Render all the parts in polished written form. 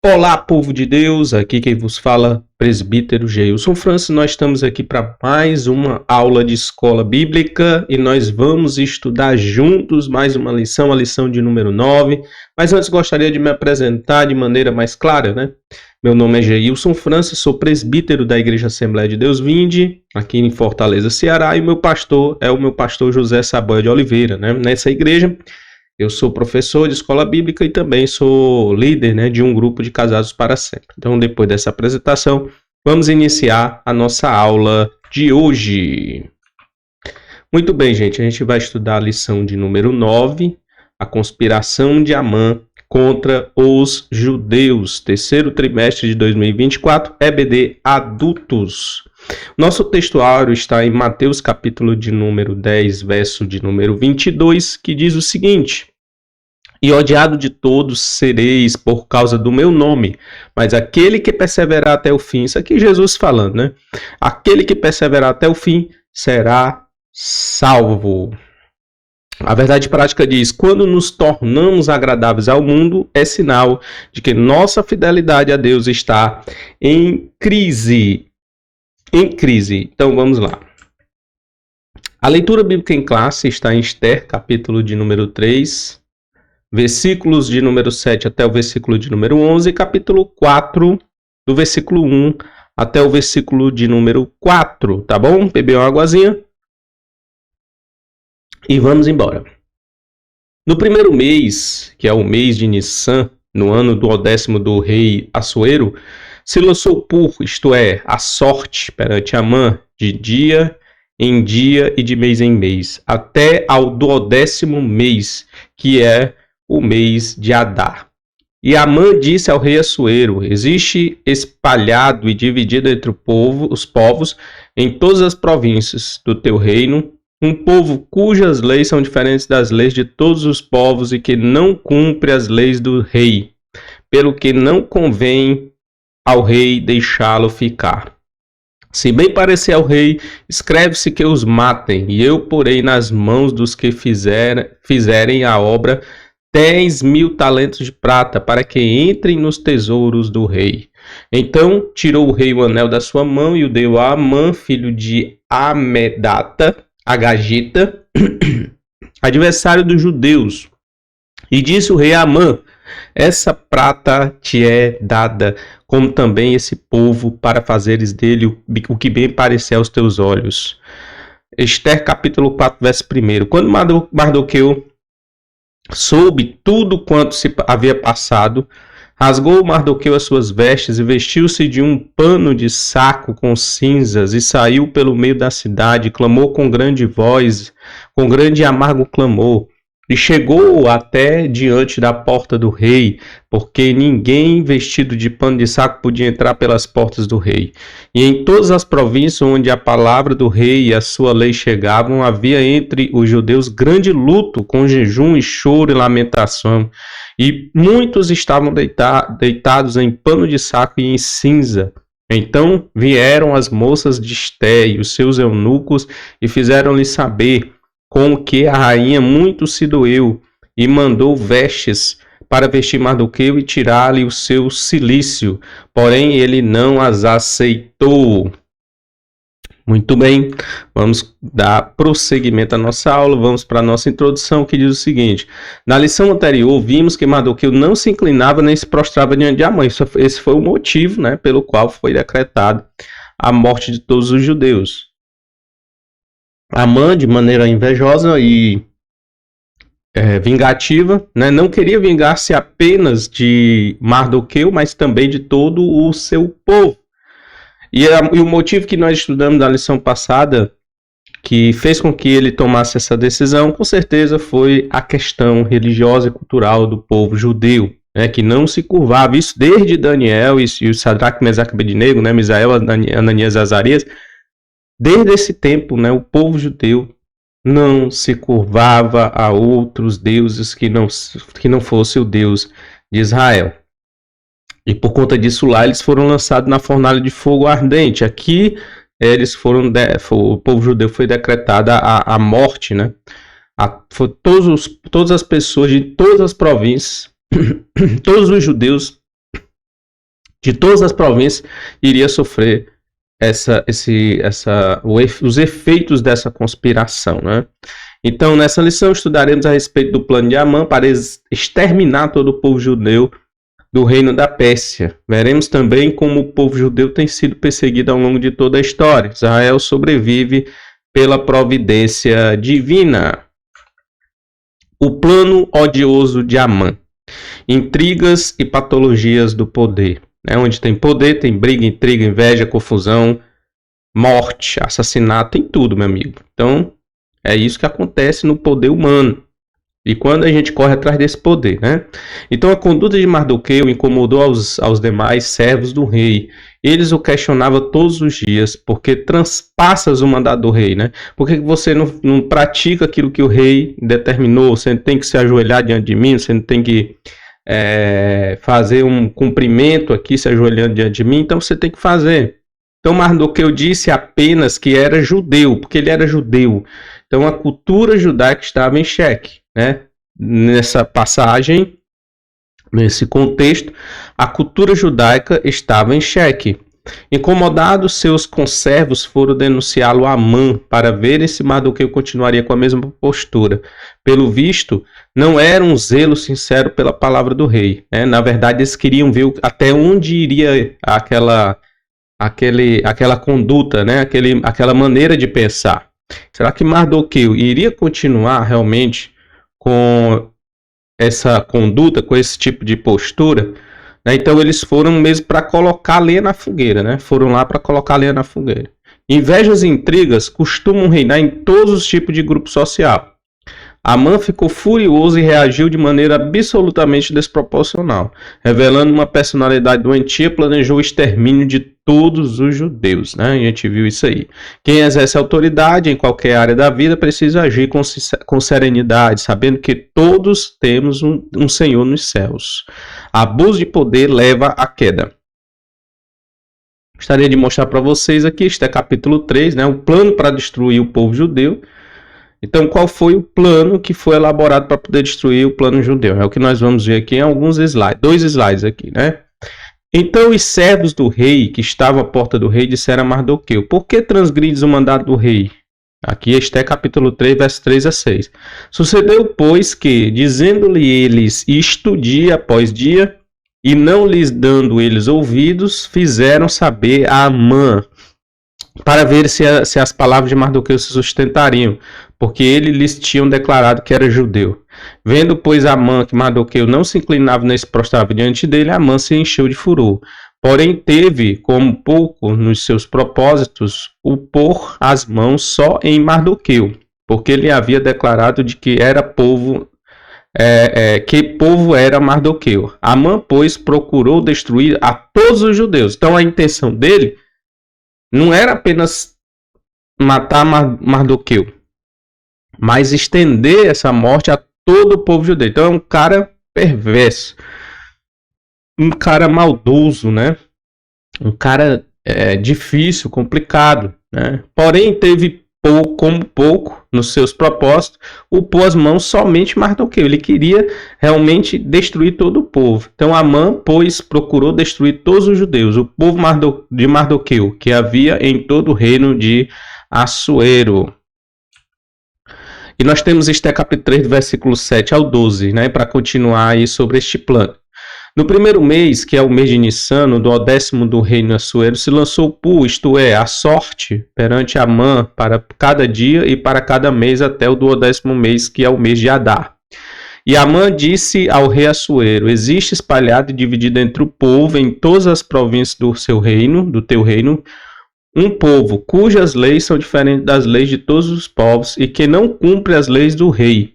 Olá, povo de Deus, aqui quem vos fala, presbítero Geilson Francis. Nós estamos aqui para mais uma aula de escola bíblica e nós vamos estudar juntos mais uma lição, a lição de número 9. Mas antes gostaria de me apresentar de maneira mais clara, né? Meu nome é Geilson Francis, sou presbítero da Igreja Assembleia de Deus Vinde, aqui em Fortaleza, Ceará, e o meu pastor é o meu pastor José Saboia de Oliveira, né? Nessa igreja eu sou professor de escola bíblica e também sou líder, né, de um grupo de casados para sempre. Então, depois dessa apresentação, vamos iniciar a nossa aula de hoje. Muito bem, gente, a gente vai estudar a lição de número 9, a conspiração de Amã contra os judeus, terceiro trimestre de 2024, EBD Adultos. Nosso textuário está em Mateus capítulo de número 10, verso de número 22, que diz o seguinte: E odiado de todos sereis por causa do meu nome, mas aquele que perseverar até o fim, isso aqui é Jesus falando, né? Aquele que perseverar até o fim será salvo. A verdade prática diz: quando nos tornamos agradáveis ao mundo, é sinal de que nossa fidelidade a Deus está em crise. Então vamos lá. A leitura bíblica em classe está em Esther, capítulo de número 3, versículos de número 7 até o versículo de número 11, e capítulo 4, do versículo 1 até o versículo de número 4, tá bom? Bebeu uma aguazinha? E vamos embora. No primeiro mês, que é o mês de Nissan, no ano do 10º do rei Assuero, se lançou isto é, a sorte perante Amã, de dia em dia e de mês em mês, até ao 12º mês, que é o mês de Adar. E Amã disse ao rei Assuero: existe espalhado e dividido entre os povos em todas as províncias do teu reino, um povo cujas leis são diferentes das leis de todos os povos e que não cumpre as leis do rei, pelo que não convém ao rei deixá-lo ficar. Se bem parecer ao rei, escreve-se que os matem, e eu porei nas mãos dos que fizerem a obra 10.000 talentos de prata, para que entrem nos tesouros do rei. Então tirou o rei o anel da sua mão e o deu a Amã, filho de Amedata, Agagita, adversário dos judeus. E disse o rei a Amã: essa prata te é dada, como também esse povo, para fazeres dele o que bem parecer aos teus olhos. Esther capítulo 4, verso 1. Quando Mardoqueu soube tudo quanto se havia passado, rasgou Mardoqueu as suas vestes e vestiu-se de um pano de saco com cinzas e saiu pelo meio da cidade, clamou com grande voz, com grande e amargo clamor. E chegou até diante da porta do rei, porque ninguém vestido de pano de saco podia entrar pelas portas do rei. E em todas as províncias onde a palavra do rei e a sua lei chegavam, havia entre os judeus grande luto, com jejum e choro e lamentação. E muitos estavam deitados em pano de saco e em cinza. Então vieram as moças de Esté e os seus eunucos e fizeram-lhe saber com o que a rainha muito se doeu, e mandou vestes para vestir Mardoqueu e tirar-lhe o seu cilício, porém ele não as aceitou. Muito bem, vamos dar prosseguimento à nossa aula, vamos para a nossa introdução, que diz o seguinte: na lição anterior vimos que Mardoqueu não se inclinava nem se prostrava diante de Amã. Esse foi o motivo, né, pelo qual foi decretado a morte de todos os judeus. Amã, de maneira invejosa e vingativa, né, não queria vingar-se apenas de Mardoqueu, mas também de todo o seu povo. E o motivo que nós estudamos na lição passada, que fez com que ele tomasse essa decisão, com certeza foi a questão religiosa e cultural do povo judeu, né, que não se curvava. Isso desde Daniel e o Sadraque, Mesaque e Abednego, né, Misael, Ananias e Azarias. Desde esse tempo, né, o povo judeu não se curvava a outros deuses que não fosse o Deus de Israel. E por conta disso lá eles foram lançados na fornalha de fogo ardente. Aqui eles o povo judeu foi decretada a morte, né? Todas as pessoas de todas as províncias, todos os judeus de todas as províncias, iria sofrer os efeitos dessa conspiração, né? Então, nessa lição, estudaremos a respeito do plano de Amã para exterminar todo o povo judeu do reino da Pérsia. Veremos também como o povo judeu tem sido perseguido ao longo de toda a história. Israel sobrevive pela providência divina. O plano odioso de Amã. Intrigas e patologias do poder. Onde tem poder, tem briga, intriga, inveja, confusão, morte, assassinato, tem tudo, meu amigo. Então, é isso que acontece no poder humano. E quando a gente corre atrás desse poder, né? Então, a conduta de Mardoqueu incomodou aos demais servos do rei. Eles o questionavam todos os dias, porque transpassas o mandato do rei, né? Por que você não pratica aquilo que o rei determinou? Você tem que se ajoelhar diante de mim, você não tem que fazer um cumprimento aqui, se ajoelhando diante de mim, então você tem que fazer. Então Mardoqueu disse apenas que era judeu, porque ele era judeu. Então a cultura judaica estava em xeque, né? Nessa passagem, nesse contexto, a cultura judaica estava em xeque. Incomodados, seus conservos foram denunciá-lo a Amã para ver se Mardoqueu continuaria com a mesma postura. Pelo visto, não era um zelo sincero pela palavra do rei, né? Na verdade, eles queriam ver até onde iria aquela conduta, né? Aquela maneira de pensar. Será que Mardoqueu iria continuar realmente com essa conduta, com esse tipo de postura? Então eles foram mesmo para colocar lenha na fogueira, né? Foram lá para colocar lenha na fogueira. Invejas e intrigas costumam reinar em todos os tipos de grupo social. Amã ficou furioso e reagiu de maneira absolutamente desproporcional. Revelando uma personalidade doentia, planejou o extermínio de todos os judeus, né? A gente viu isso aí. Quem exerce autoridade em qualquer área da vida precisa agir com serenidade, sabendo que todos temos um Senhor nos céus. Abuso de poder leva à queda. Gostaria de mostrar para vocês aqui, este é capítulo 3, né? O plano para destruir o povo judeu. Então, qual foi o plano que foi elaborado para poder destruir o plano judeu? É o que nós vamos ver aqui em alguns slides, 2 slides aqui, né? Então, os servos do rei, que estavam à porta do rei, disseram a Mardoqueu: por que transgrides o mandato do rei? Aqui este é capítulo 3, verso 3 a 6. Sucedeu, pois, que, dizendo-lhe eles isto dia após dia, e não lhes dando eles ouvidos, fizeram saber a Amã, para ver se as palavras de Mardoqueu se sustentariam, porque ele lhes tinham declarado que era judeu. Vendo, pois, Amã que Mardoqueu não se inclinava nem se prostrava diante dele, Amã se encheu de furor. Porém, teve como pouco nos seus propósitos o pôr as mãos só em Mardoqueu, porque ele havia declarado de que era povo, que povo era Mardoqueu. Amã, pois, procurou destruir a todos os judeus. Então, a intenção dele não era apenas matar Mardoqueu, mas estender essa morte a todo o povo judeu. Então é um cara perverso, um cara maldoso, né? Um cara difícil, complicado, né? Porém teve como pouco nos seus propósitos o pôr as mãos somente em Mardoqueu. Ele queria realmente destruir todo o povo. Então Amã, pois, procurou destruir todos os judeus, o povo de Mardoqueu, que havia em todo o reino de Assuero. E nós temos este capítulo 3, do versículo 7 ao 12, né, para continuar aí sobre este plano. No primeiro mês, que é o mês de Nissan, no 10º do reino Assuero, se lançou o pu, isto é, a sorte, perante Amã para cada dia e para cada mês até o 10º mês, que é o mês de Adar. E Amã disse ao rei Assuero: existe espalhado e dividido entre o povo em todas as províncias do teu reino, um povo cujas leis são diferentes das leis de todos os povos e que não cumpre as leis do rei.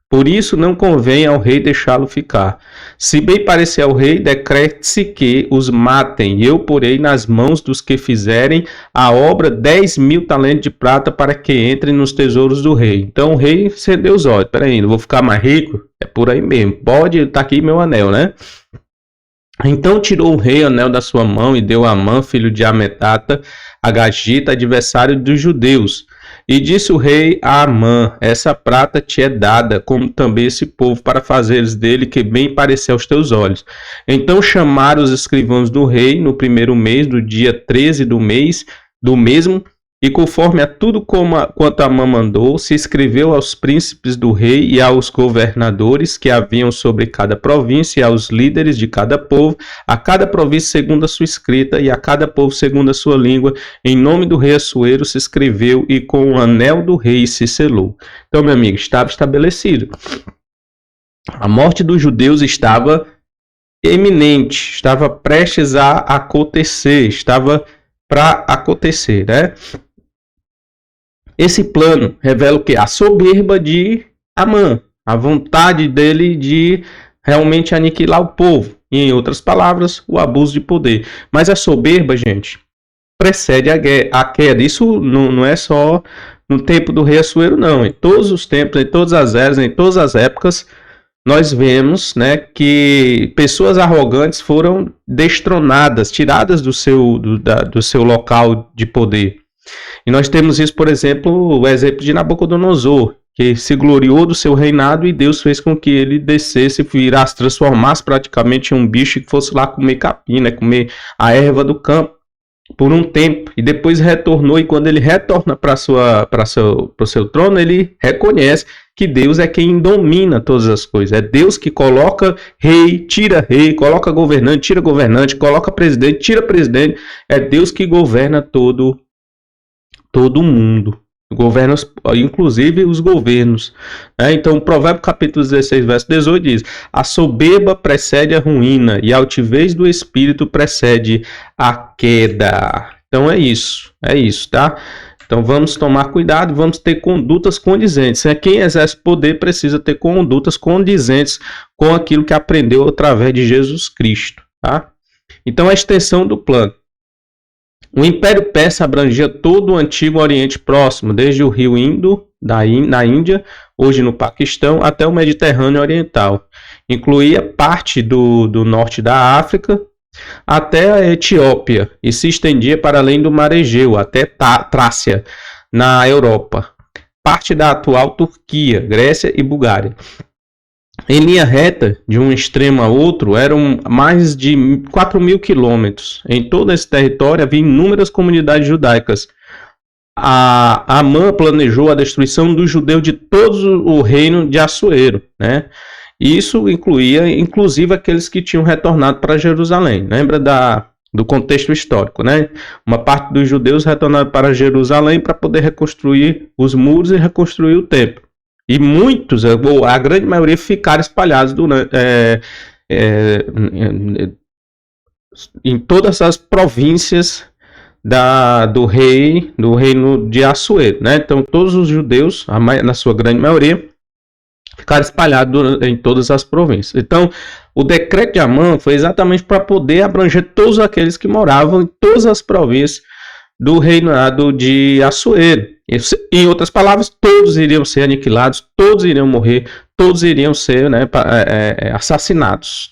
Por isso não convém ao rei deixá-lo ficar. Se bem parecer ao rei, decrete-se que os matem. Eu porei nas mãos dos que fizerem a obra 10.000 talentos de prata para que entrem nos tesouros do rei. Então o rei acendeu os olhos. Peraí, não vou ficar mais rico? É por aí mesmo. Pode, tá aqui meu anel, né? Então tirou o rei o anel da sua mão e deu a Amã, filho de Ametata, a Gagita, adversário dos judeus. E disse o rei a Amã: essa prata te é dada, como também esse povo, para fazeres dele que bem parecer aos teus olhos. Então chamaram os escrivãos do rei no primeiro mês, do dia 13 do mês, do mesmo, e conforme a tudo quanto Amã mandou, se escreveu aos príncipes do rei e aos governadores que haviam sobre cada província e aos líderes de cada povo, a cada província segundo a sua escrita e a cada povo segundo a sua língua, em nome do rei Assuero se escreveu e com o anel do rei se selou. Então, meu amigo, estava estabelecido. A morte dos judeus estava eminente, estava prestes a acontecer, estava para acontecer, né? Esse plano revela o que? A soberba de Amã, a vontade dele de realmente aniquilar o povo. E, em outras palavras, o abuso de poder. Mas a soberba, gente, precede a queda. Isso não é só no tempo do rei Assuero, não. Em todos os tempos, em todas as eras, em todas as épocas, nós vemos, né, que pessoas arrogantes foram destronadas, tiradas do seu local de poder. E nós temos isso, por exemplo, o exemplo de Nabucodonosor, que se gloriou do seu reinado e Deus fez com que ele descesse, virasse, transformasse praticamente em um bicho que fosse lá comer capim, né, comer a erva do campo por um tempo. E depois retornou, e quando ele retorna para o seu trono, ele reconhece que Deus é quem domina todas as coisas. É Deus que coloca rei, coloca governante, tira governante, coloca presidente, tira presidente. É Deus que governa todo mundo, governa inclusive os governos, né? Então, o Provérbio capítulo 16, verso 18 diz: a soberba precede a ruína e a altivez do espírito precede a queda. Então é isso, tá? Então vamos tomar cuidado, vamos ter condutas condizentes. Quem exerce poder precisa ter condutas condizentes com aquilo que aprendeu através de Jesus Cristo, tá? Então a extensão do plano. O Império Persa abrangia todo o antigo Oriente Próximo, desde o rio Indo, na Índia, hoje no Paquistão, até o Mediterrâneo Oriental. Incluía parte do norte da África até a Etiópia e se estendia para além do Mar Egeu, até Trácia, na Europa. Parte da atual Turquia, Grécia e Bulgária. Em linha reta, de um extremo a outro, eram mais de 4.000 quilômetros. Em todo esse território havia inúmeras comunidades judaicas. Amã planejou a destruição dos judeus de todo o reino de Assuero, né? Isso incluía, inclusive, aqueles que tinham retornado para Jerusalém. Lembra do contexto histórico, né? Uma parte dos judeus retornaram para Jerusalém para poder reconstruir os muros e reconstruir o templo. E muitos, a grande maioria, ficaram espalhados em todas as províncias do reino de Assuero, né? Então, todos os judeus, na sua grande maioria, ficaram espalhados em todas as províncias. Então, o decreto de Amã foi exatamente para poder abranger todos aqueles que moravam em todas as províncias do reinado de Assuero. Em outras palavras, todos iriam ser aniquilados, todos iriam morrer, todos iriam ser, né, assassinados.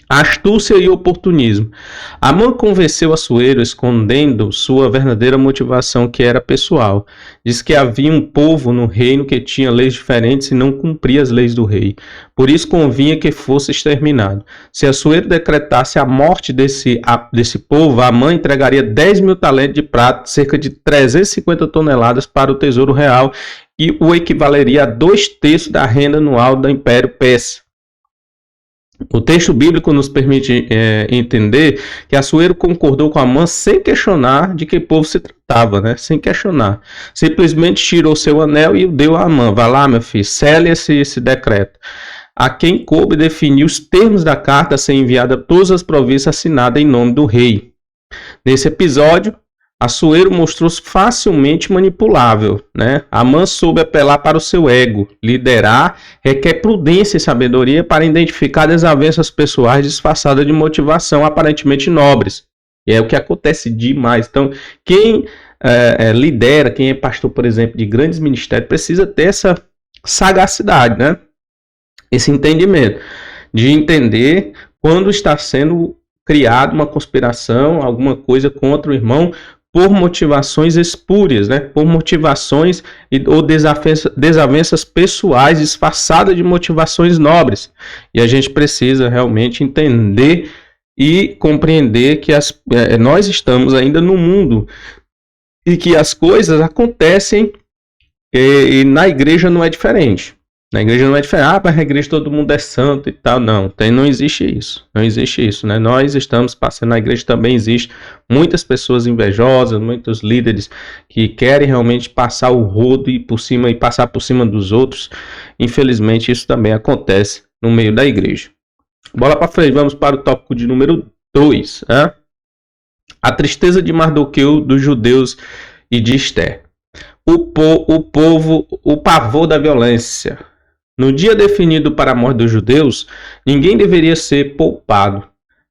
Astúcia e oportunismo. Amã convenceu Assuero escondendo sua verdadeira motivação, que era pessoal. Diz que havia um povo no reino que tinha leis diferentes e não cumpria as leis do rei. Por isso convinha que fosse exterminado. Se Assuero decretasse a morte desse povo, Amã entregaria 10.000 talentos de prata, cerca de 350 toneladas para o tesouro real, e o equivaleria a 2/3 da renda anual do Império Persa. O texto bíblico nos permite entender que Assuero concordou com Amã sem questionar de que povo se tratava, né? Sem questionar. Simplesmente tirou seu anel e o deu a Amã. Vai lá, meu filho, sele esse decreto. A quem coube definir os termos da carta a ser enviada a todas as províncias, assinada em nome do rei. Nesse episódio, Assuero mostrou-se facilmente manipulável, né? Amã soube apelar para o seu ego. Liderar requer prudência e sabedoria para identificar desavenças pessoais disfarçadas de motivação aparentemente nobres. E é o que acontece demais. Então, quem lidera, quem é pastor, por exemplo, de grandes ministérios, precisa ter essa sagacidade, né? Esse entendimento de entender quando está sendo criada uma conspiração, alguma coisa contra o irmão, por motivações espúrias, né? Por motivações ou desavenças pessoais disfarçadas de motivações nobres. E a gente precisa realmente entender e compreender que nós estamos ainda no mundo e que as coisas acontecem e na igreja não é diferente. Na igreja não é diferente. Mas na igreja todo mundo é santo e tal. Não existe isso. Não existe isso, né? Nós estamos passando, na igreja também existe muitas pessoas invejosas, muitos líderes que querem realmente passar o rodo e passar por cima dos outros. Infelizmente isso também acontece no meio da igreja. Bola para frente, vamos para o tópico de número 2, né? A tristeza de Mardoqueu, dos judeus e de Esther. O pavor da violência. No dia definido para a morte dos judeus, ninguém deveria ser poupado.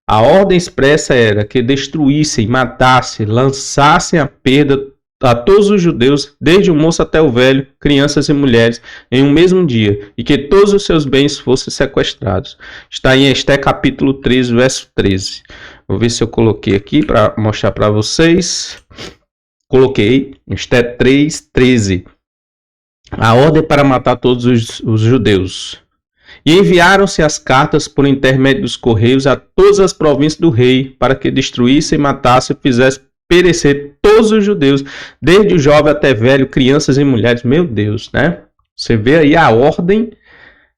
A ordem expressa era que destruíssem, matassem, lançassem a perda a todos os judeus, desde o moço até o velho, crianças e mulheres, em um mesmo dia, e que todos os seus bens fossem sequestrados. Está em Esther capítulo 13, verso 13. Vou ver se eu coloquei aqui para mostrar para vocês. Coloquei, Esther 3, 13. A ordem para matar todos os judeus. E enviaram-se as cartas por intermédio dos correios a todas as províncias do rei, para que destruíssem, matassem e fizessem perecer todos os judeus, desde o jovem até velho, crianças e mulheres. Meu Deus, né? Você vê aí a ordem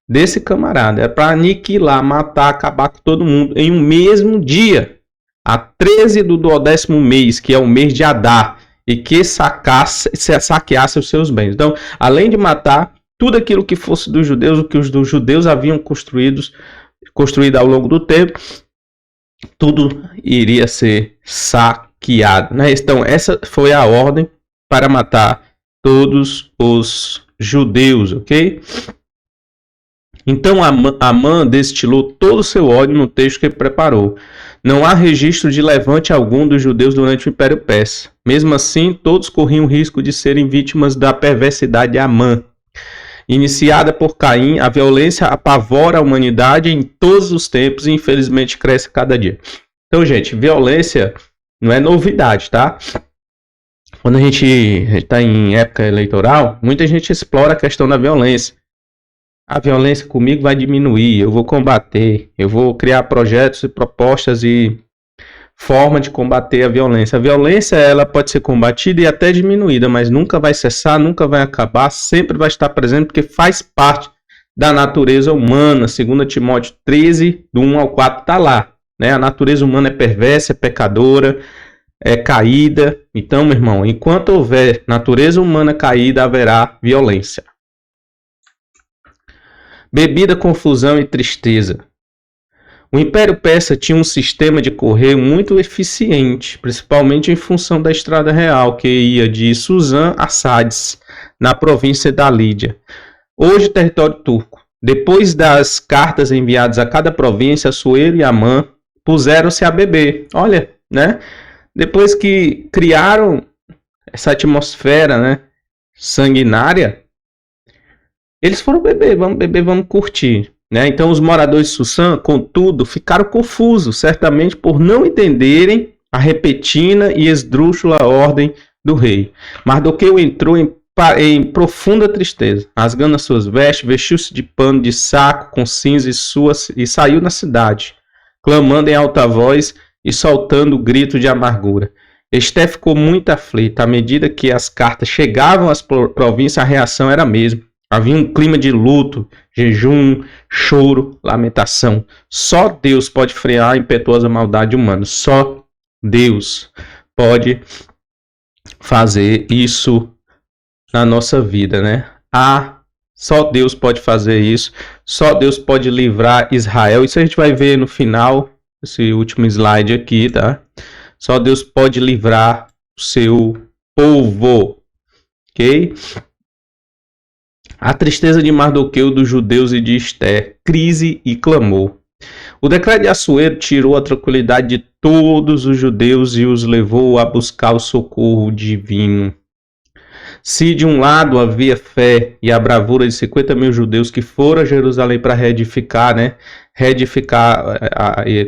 desse camarada. É para aniquilar, matar, acabar com todo mundo em um mesmo dia. A 13 do 10º mês, que é o mês de Adar, e que saqueasse os seus bens. Então, além de matar tudo aquilo que fosse dos judeus, o que os judeus haviam construído ao longo do tempo, tudo iria ser saqueado, né? Então, essa foi a ordem para matar todos os judeus, ok? Então Amã destilou todo o seu ódio no texto que preparou. Não há registro de levante algum dos judeus durante o Império Persa. Mesmo assim, todos corriam o risco de serem vítimas da perversidade de Amã. Iniciada por Caim, a violência apavora a humanidade em todos os tempos e infelizmente cresce cada dia. Então, gente, violência não é novidade, tá? Quando a gente está em época eleitoral, muita gente explora a questão da violência. A violência comigo vai diminuir, eu vou combater, eu vou criar projetos e propostas e forma de combater a violência. A violência ela pode ser combatida e até diminuída, mas nunca vai cessar, nunca vai acabar, sempre vai estar presente porque faz parte da natureza humana. 2 Timóteo 13, do 1 ao 4 está lá, né? A natureza humana é perversa, é pecadora, é caída. Então, meu irmão, enquanto houver natureza humana caída, haverá violência. Bebida, confusão e tristeza. O Império Persa tinha um sistema de correio muito eficiente, principalmente em função da estrada real, que ia de Suzã a Sádice, na província da Lídia, hoje território turco. Depois das cartas enviadas a cada província, Assuero e Amã puseram-se a beber. Olha, né? Depois que criaram essa atmosfera, né, sanguinária, eles foram beber, vamos curtir, né? Então os moradores de Suzã, contudo, ficaram confusos, certamente por não entenderem a repentina e esdrúxula ordem do rei. Mardoqueu entrou em profunda tristeza, rasgando as suas vestes, vestiu-se de pano de saco com cinza e saiu na cidade, clamando em alta voz e soltando grito de amargura. Esther ficou muito aflita. À medida que as cartas chegavam às províncias, a reação era a mesma. Havia um clima de luto, jejum, choro, lamentação. Só Deus pode frear a impetuosa maldade humana. Só Deus pode fazer isso na nossa vida, né? Só Deus pode fazer isso. Só Deus pode livrar Israel. Isso a gente vai ver no final, esse último slide aqui, tá? Só Deus pode livrar o seu povo, ok? A tristeza de Mardoqueu, dos judeus e de Esther, crise e clamor. O decreto de Assuero tirou a tranquilidade de todos os judeus e os levou a buscar o socorro divino. Se de um lado havia fé e a bravura de 50 mil judeus que foram a Jerusalém para reedificar,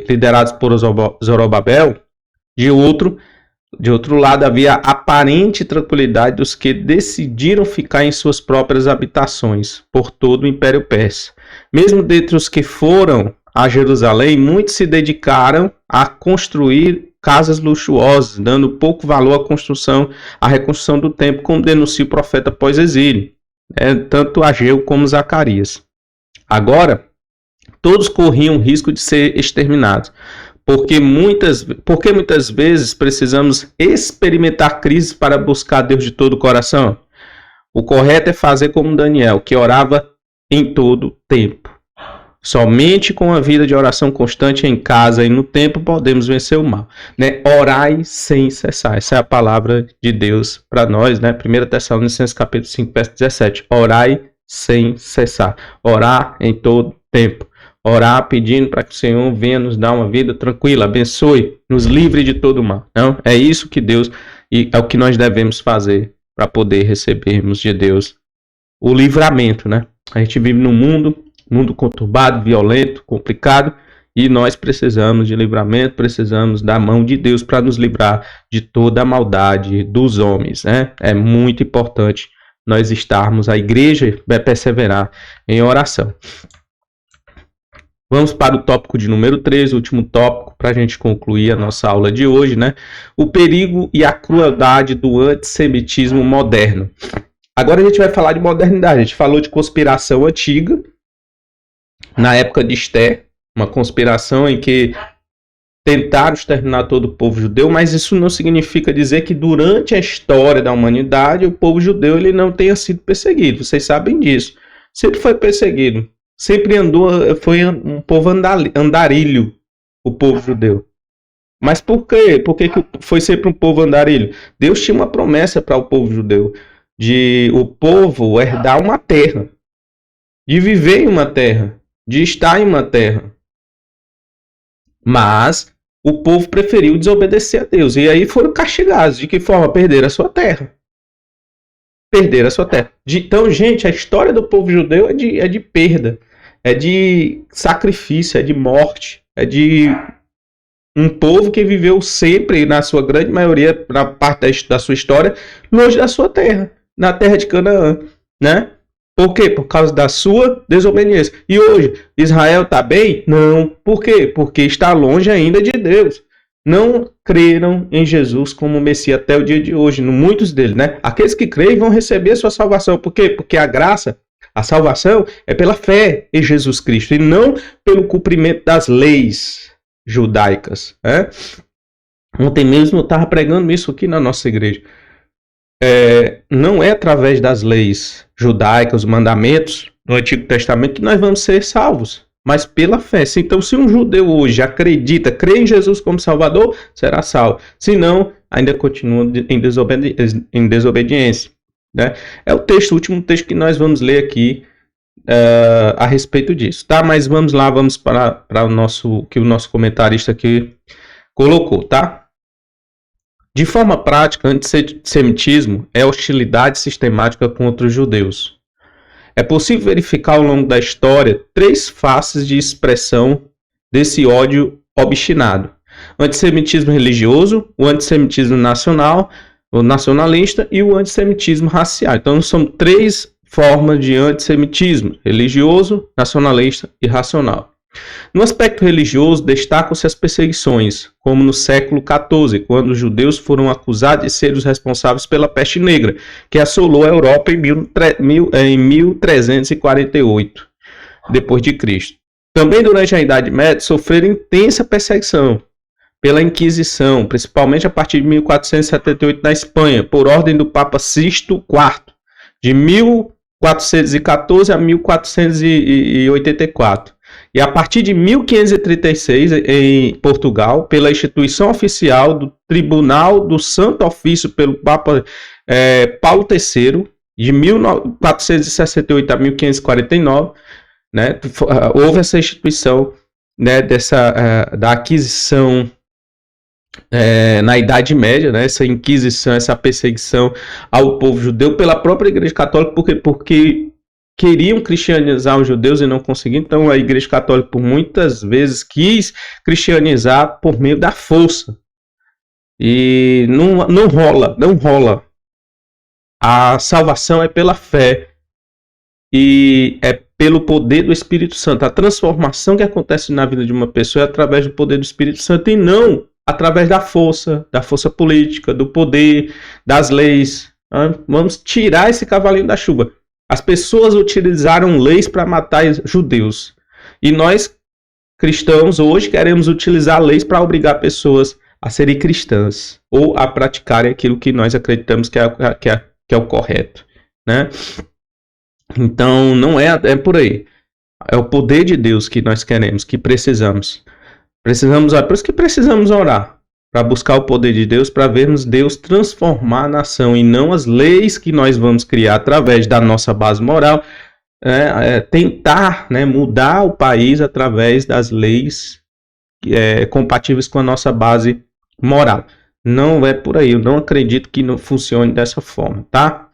liderados por Zorobabel, de outro, De outro lado, havia aparente tranquilidade dos que decidiram ficar em suas próprias habitações por todo o Império Persa. Mesmo dentre os que foram a Jerusalém, muitos se dedicaram a construir casas luxuosas, dando pouco valor à reconstrução do templo, como denuncia o profeta pós-exílio, tanto Ageu como Zacarias. Agora, todos corriam o risco de ser exterminados. Porque muitas vezes precisamos experimentar crises para buscar Deus de todo o coração? O correto é fazer como Daniel, que orava em todo tempo. Somente com a vida de oração constante em casa e no templo podemos vencer o mal. Orai sem cessar. Essa é a palavra de Deus para nós. 1 Tessalonicenses capítulo 5, verso 17. Orai sem cessar. Orar em todo tempo. Orar pedindo para que o Senhor venha nos dar uma vida tranquila, abençoe, nos livre de todo mal. Não? É isso que Deus, e é o que nós devemos fazer para poder recebermos de Deus o livramento. A gente vive num mundo conturbado, violento, complicado, e nós precisamos de livramento, precisamos da mão de Deus para nos livrar de toda a maldade dos homens. É muito importante nós estarmos, a igreja vai perseverar em oração. Vamos para o tópico de número 3, o último tópico, para a gente concluir a nossa aula de hoje, O perigo e a crueldade do antissemitismo moderno. Agora a gente vai falar de modernidade. A gente falou de conspiração antiga, na época de Esther, uma conspiração em que tentaram exterminar todo o povo judeu, mas isso não significa dizer que durante a história da humanidade o povo judeu ele não tenha sido perseguido. Vocês sabem disso. Sempre foi perseguido. Sempre foi um povo andarilho, o povo judeu. Mas por quê? Por que foi sempre um povo andarilho? Deus tinha uma promessa para o povo judeu, de o povo herdar uma terra, de viver em uma terra, de estar em uma terra. Mas o povo preferiu desobedecer a Deus, e aí foram castigados. De que forma? Perderam a sua terra. Perderam a sua terra. Então, gente, a história do povo judeu é de perda. É de sacrifício, é de morte, é de um povo que viveu sempre, na sua grande maioria, na parte da sua história, longe da sua terra, na terra de Canaã, Por quê? Por causa da sua desobediência. E hoje, Israel está bem? Não. Por quê? Porque está longe ainda de Deus. Não creram em Jesus como Messias até o dia de hoje, muitos deles, Aqueles que creem vão receber a sua salvação. Por quê? Porque a graça, a salvação é pela fé em Jesus Cristo e não pelo cumprimento das leis judaicas. Ontem mesmo eu estava pregando isso aqui na nossa igreja. Não é através das leis judaicas, os mandamentos do Antigo Testamento que nós vamos ser salvos, mas pela fé. Então, se um judeu hoje acredita, crê em Jesus como Salvador, será salvo. Se não, ainda continua em desobediência. É o último texto que nós vamos ler aqui a respeito disso, tá? Mas vamos lá, vamos para o que o nosso comentarista aqui colocou, tá? De forma prática, antissemitismo é hostilidade sistemática contra os judeus. É possível verificar ao longo da história 3 faces de expressão desse ódio obstinado: o antissemitismo religioso, o antissemitismo nacional, o nacionalista e o antissemitismo racial. Então são 3 formas de antissemitismo: religioso, nacionalista e racional. No aspecto religioso, destacam-se as perseguições, como no século XIV, quando os judeus foram acusados de ser os responsáveis pela peste negra, que assolou a Europa em 1348 d.C. Também durante a Idade Média sofreram intensa perseguição pela Inquisição, principalmente a partir de 1478 na Espanha, por ordem do Papa Sixto IV, de 1414 a 1484. E a partir de 1536, em Portugal, pela instituição oficial do Tribunal do Santo Ofício pelo Papa Paulo III, de 1468 a 1549, houve essa instituição da aquisição na Idade Média, essa inquisição, essa perseguição ao povo judeu pela própria Igreja Católica, porque queriam cristianizar os judeus e não conseguiam. Então a Igreja Católica por muitas vezes quis cristianizar por meio da força. E não rola. A salvação é pela fé e é pelo poder do Espírito Santo. A transformação que acontece na vida de uma pessoa é através do poder do Espírito Santo e não através da força política, do poder, das leis. Vamos tirar esse cavalinho da chuva. As pessoas utilizaram leis para matar judeus. E nós, cristãos, hoje queremos utilizar leis para obrigar pessoas a serem cristãs ou a praticarem aquilo que nós acreditamos que é o correto, né? Então, não é por aí. É o poder de Deus que nós queremos, que precisamos. Por isso que precisamos orar, para buscar o poder de Deus, para vermos Deus transformar a nação e não as leis que nós vamos criar através da nossa base moral, tentar, né, mudar o país através das leis compatíveis com a nossa base moral. Não é por aí, eu não acredito que não funcione dessa forma, tá?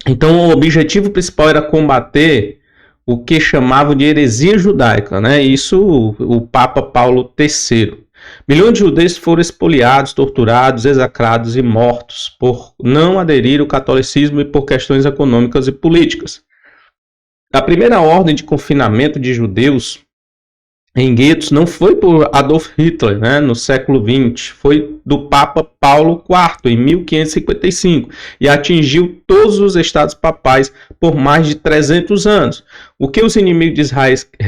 Então o objetivo principal era combater o que chamavam de heresia judaica, né? Isso o Papa Paulo III. Milhões de judeus foram expoliados, torturados, execrados e mortos por não aderir ao catolicismo e por questões econômicas e políticas. A primeira ordem de confinamento de judeus em guetos não foi por Adolf Hitler, né, no século XX, foi do Papa Paulo IV, em 1555, e atingiu todos os estados papais por mais de 300 anos. O que os inimigos de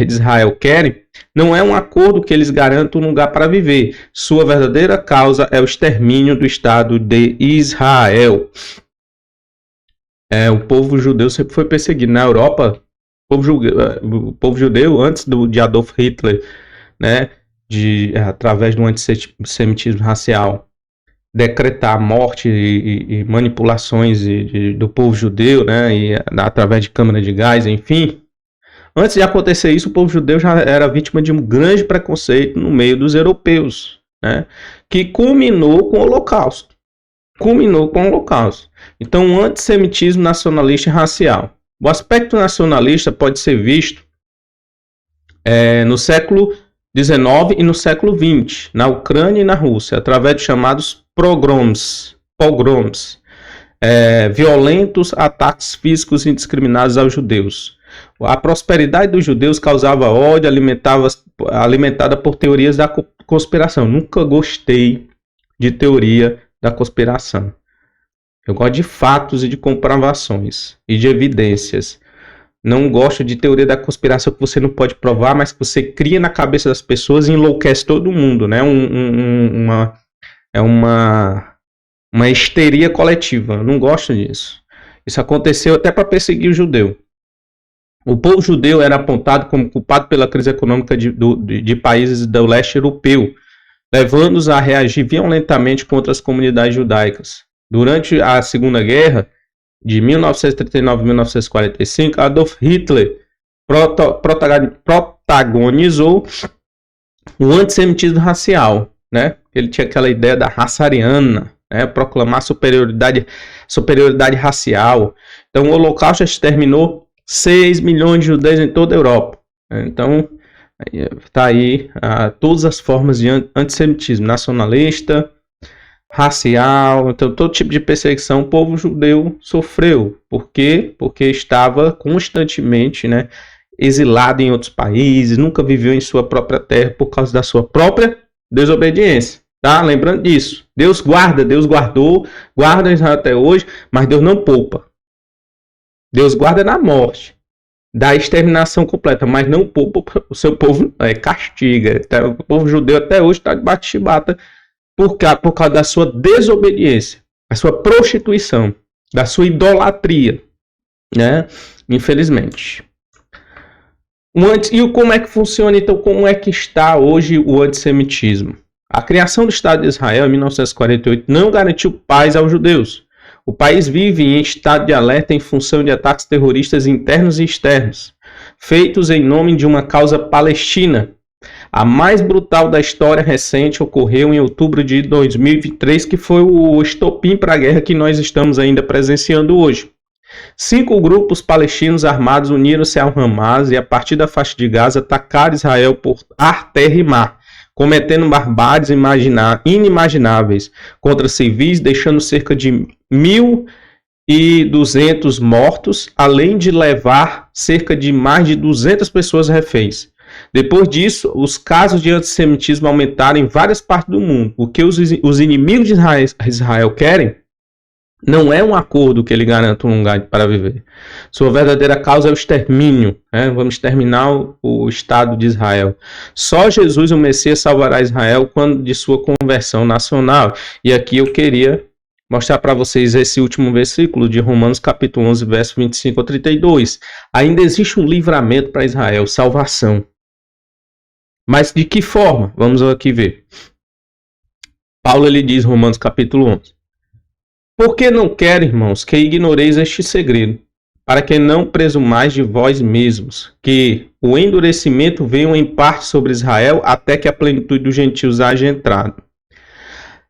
Israel querem não é um acordo que eles garantam um lugar para viver. Sua verdadeira causa é o extermínio do Estado de Israel. O povo judeu sempre foi perseguido. Na Europa, o povo judeu, antes de Adolf Hitler, né, através do antissemitismo racial, decretar morte e manipulações do povo judeu, né, através de câmara de gás, enfim. Antes de acontecer isso, o povo judeu já era vítima de um grande preconceito no meio dos europeus, né, que culminou com o Holocausto. Então, um antissemitismo nacionalista e racial. O aspecto nacionalista pode ser visto no século XIX e no século XX, na Ucrânia e na Rússia, através de chamados pogroms, violentos ataques físicos indiscriminados aos judeus. A prosperidade dos judeus causava ódio, alimentada por teorias da conspiração. Nunca gostei de teoria da conspiração. Eu gosto de fatos e de comprovações e de evidências. Não gosto de teoria da conspiração que você não pode provar, mas que você cria na cabeça das pessoas e enlouquece todo mundo, né? Uma histeria coletiva. Eu não gosto disso. Isso aconteceu até para perseguir o judeu. O povo judeu era apontado como culpado pela crise econômica de países do leste europeu, levando-os a reagir violentamente contra as comunidades judaicas. Durante a Segunda Guerra, de 1939 a 1945, Adolf Hitler protagonizou o antissemitismo racial, né? Ele tinha aquela ideia da raça ariana, né? Proclamar superioridade racial. Então, o Holocausto exterminou 6 milhões de judeus em toda a Europa. Então, está aí todas as formas de antissemitismo nacionalista, racial, então todo tipo de perseguição o povo judeu sofreu. Por quê? Porque estava constantemente, né, exilado em outros países, nunca viveu em sua própria terra por causa da sua própria desobediência. Tá? Lembrando disso. Deus guardou, guarda Israel até hoje, mas Deus não poupa. Deus guarda na morte, da exterminação completa, mas não poupa o seu povo, castiga. O povo judeu até hoje está debaixo de chibata por causa da sua desobediência, da sua prostituição, da sua idolatria, né? Infelizmente. E como é que funciona, então, como é que está hoje o antissemitismo? A criação do Estado de Israel, em 1948, não garantiu paz aos judeus. O país vive em estado de alerta em função de ataques terroristas internos e externos, feitos em nome de uma causa palestina. A mais brutal da história recente ocorreu em outubro de 2023, que foi o estopim para a guerra que nós estamos ainda presenciando hoje. 5 grupos palestinos armados uniram-se ao Hamas e, a partir da faixa de Gaza, atacaram Israel por ar, terra e mar, cometendo barbáries inimagináveis contra civis, deixando cerca de 1.200 mortos, além de levar cerca de mais de 200 pessoas reféns. Depois disso, os casos de antissemitismo aumentaram em várias partes do mundo. O que os inimigos de Israel querem não é um acordo que ele garanta um lugar para viver. Sua verdadeira causa é o extermínio. Vamos exterminar o Estado de Israel. Só Jesus, o Messias, salvará Israel quando de sua conversão nacional. E aqui eu queria mostrar para vocês esse último versículo de Romanos capítulo 11, verso 25 a 32. Ainda existe um livramento para Israel, salvação. Mas de que forma? Vamos aqui ver. Paulo ele diz, Romanos capítulo 11. Porque não quero, irmãos, que ignoreis este segredo, para que não presumais de vós mesmos, que o endurecimento venha em parte sobre Israel, até que a plenitude dos gentios haja entrado.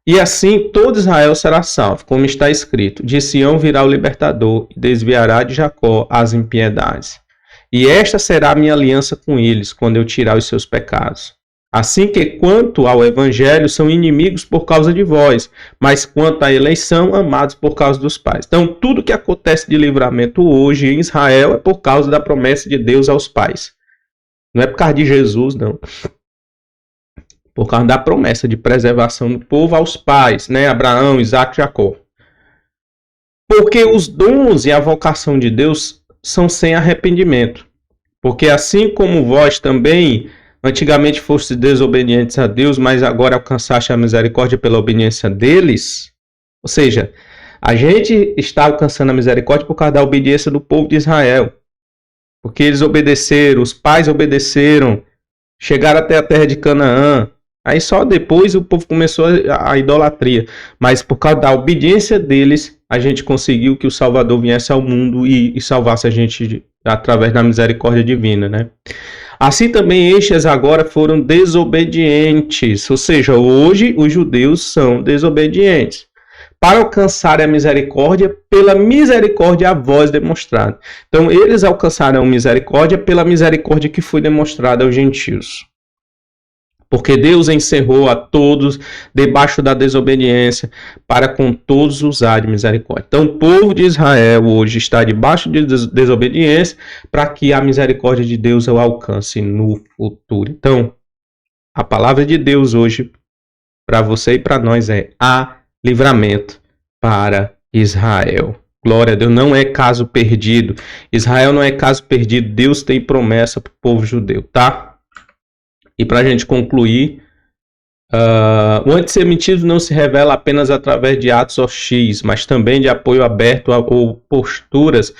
E assim todo Israel será salvo, como está escrito, de Sião virá o libertador, e desviará de Jacó as impiedades. E esta será a minha aliança com eles, quando eu tirar os seus pecados. Assim que quanto ao evangelho são inimigos por causa de vós, mas quanto à eleição, amados por causa dos pais. Então tudo que acontece de livramento hoje em Israel é por causa da promessa de Deus aos pais. Não é por causa de Jesus, não. Por causa da promessa de preservação do povo aos pais, né? Abraão, Isaac e Jacó. Porque os dons e a vocação de Deus são sem arrependimento. Porque assim como vós também antigamente fostes desobedientes a Deus, mas agora alcançaste a misericórdia pela obediência deles. Ou seja, a gente está alcançando a misericórdia por causa da obediência do povo de Israel. Porque eles obedeceram, os pais obedeceram, chegaram até a terra de Canaã. Aí só depois o povo começou a idolatria. Mas por causa da obediência deles, a gente conseguiu que o Salvador viesse ao mundo e salvasse a gente através da misericórdia divina, né? Assim também estes agora foram desobedientes, ou seja, hoje os judeus são desobedientes, para alcançar a misericórdia pela misericórdia a vós demonstrada. Então eles alcançarão misericórdia pela misericórdia que foi demonstrada aos gentios. Porque Deus encerrou a todos debaixo da desobediência, para com todos usar de misericórdia. Então o povo de Israel hoje está debaixo de desobediência, para que a misericórdia de Deus o alcance no futuro. Então, a palavra de Deus hoje, para você e para nós, é há livramento para Israel. Glória a Deus, não é caso perdido. Israel não é caso perdido, Deus tem promessa para o povo judeu, tá? E para a gente concluir, o antissemitismo não se revela apenas através de atos hostis, mas também de apoio aberto ou posturas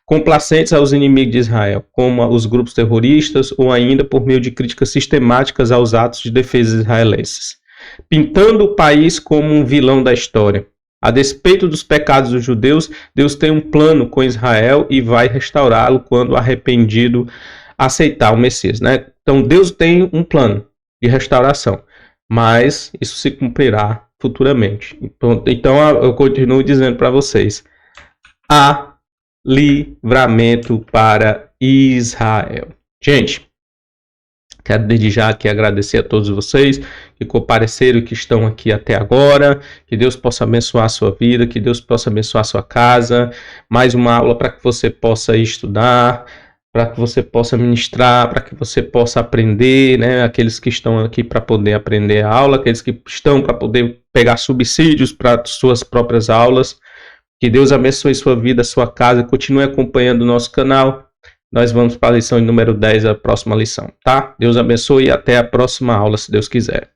complacentes aos inimigos de Israel, como os grupos terroristas, ou ainda por meio de críticas sistemáticas aos atos de defesa israelenses, pintando o país como um vilão da história. A despeito dos pecados dos judeus, Deus tem um plano com Israel e vai restaurá-lo quando arrependido aceitar o Messias, né? Então Deus tem um plano de restauração, mas isso se cumprirá futuramente. Então eu continuo dizendo para vocês, há livramento para Israel. Gente, quero desde já aqui agradecer a todos vocês que compareceram e que estão aqui até agora. Que Deus possa abençoar a sua vida, que Deus possa abençoar a sua casa. Mais uma aula para que você possa estudar, para que você possa ministrar, para que você possa aprender, né? Aqueles que estão aqui para poder aprender a aula, aqueles que estão para poder pegar subsídios para suas próprias aulas. Que Deus abençoe sua vida, sua casa, continue acompanhando o nosso canal. Nós vamos para a lição número 10, a próxima lição, tá? Deus abençoe e até a próxima aula, se Deus quiser.